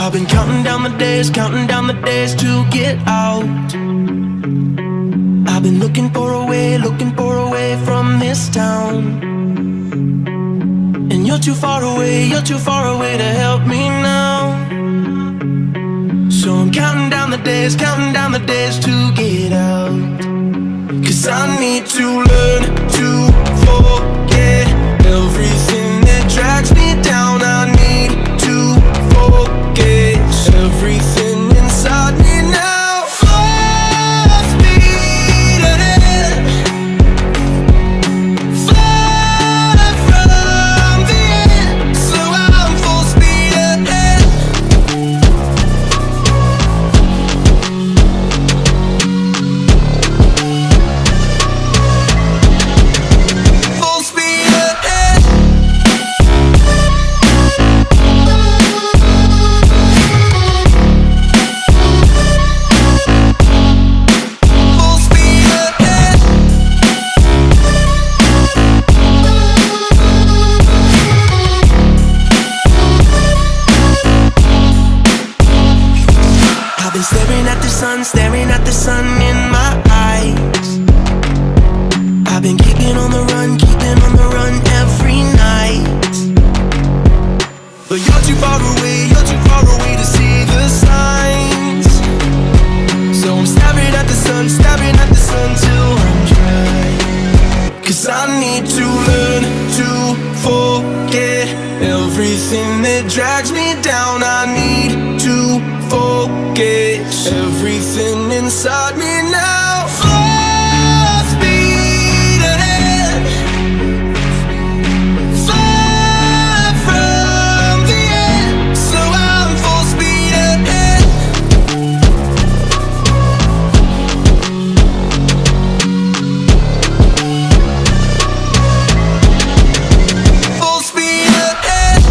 I've been counting down the days to get out. I've been looking for a way from this town. And you're too far away to help me now. So I'm counting down the days to get out. 'Cause I need to learn to forget everything that drags me down. I need to forget everything inside me now. Full speed ahead, fly from the end. So I'm full speed ahead. Full speed ahead. Full speed ahead. I've been staring at the sun in my eyes. I've been keeping on the run every night. But you're too far away to see the signs. So I'm staring at the sun till I'm dry. 'Cause I need to learn to forget everything that drags me down. I need to forget everything inside me now. Full speed ahead, fly from the end. So I'm full speed ahead. Full speed ahead.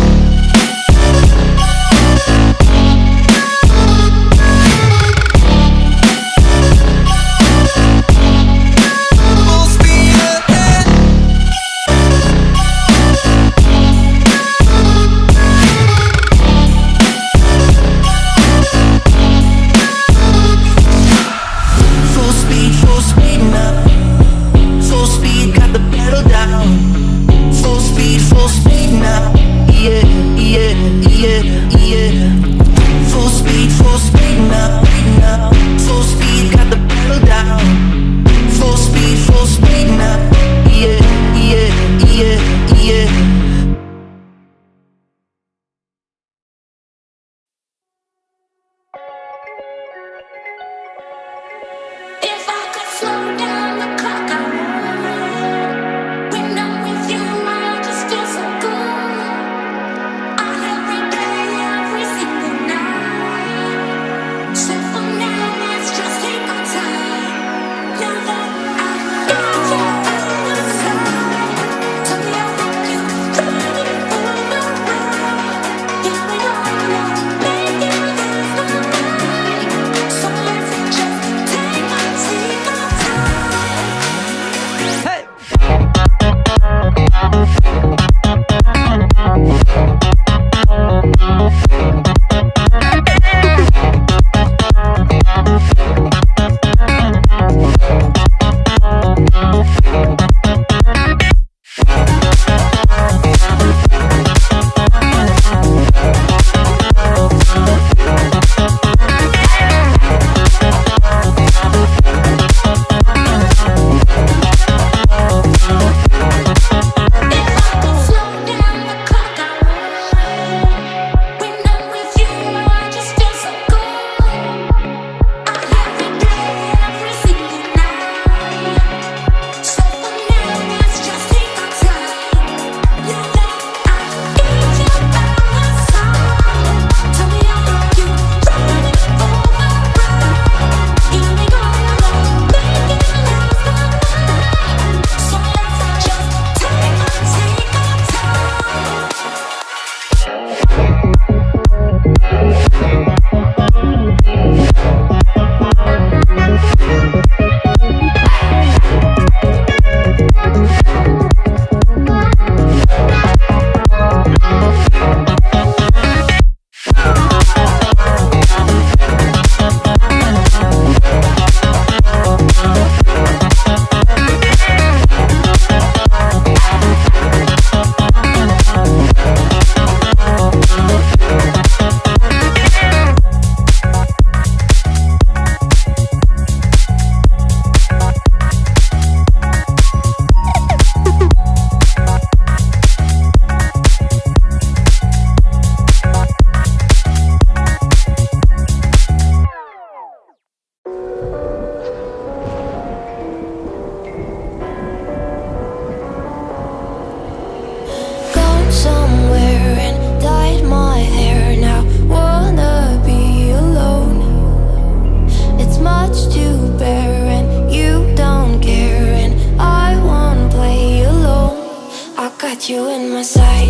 got you in my sight.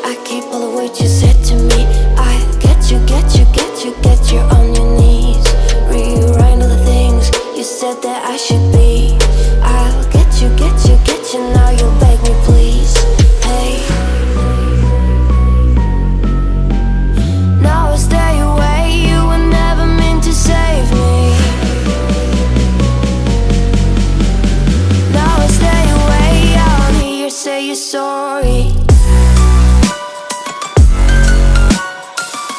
I keep all the words you said to me. I get you, get you, get you, get you on your knees. Rewrite all the things you said that I should be. I'll get you, get you, get you. Now you'll beg me please. Hey, now I stay away. You were never meant to save me. Now I stay away. I don't hear you say you're sorry.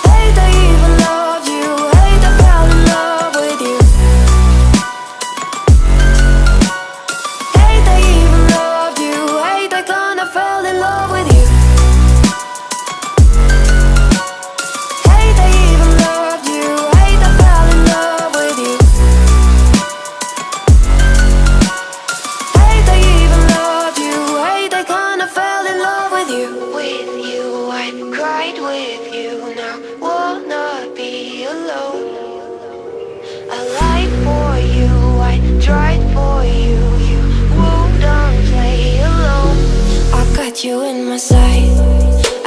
Hate I even loved you. Hate I fell in love with you. Hate I even loved you. Hate I kinda fell in love with you. Hate I even loved you. Hate I fell in love with you. Hate I even loved you. Hate I kinda fell in love with you. With you, I cried with you. Now wanna be alone. I lied for you, I tried for you. You wouldn't play alone. I got you in my sight.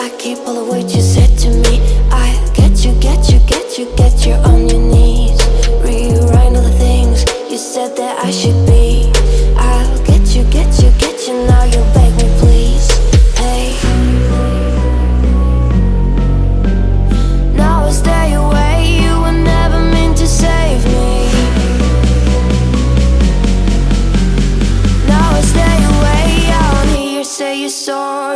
I keep all the words you said to me. I get you, get you, get you, get you on your knees. Rewrite all the things you said that I should be. I'll get you, get you, get you. Now you'll beg me please. Hey, now I stay away. You were never meant to save me. Now I stay away. I don't hear you say you're sorry.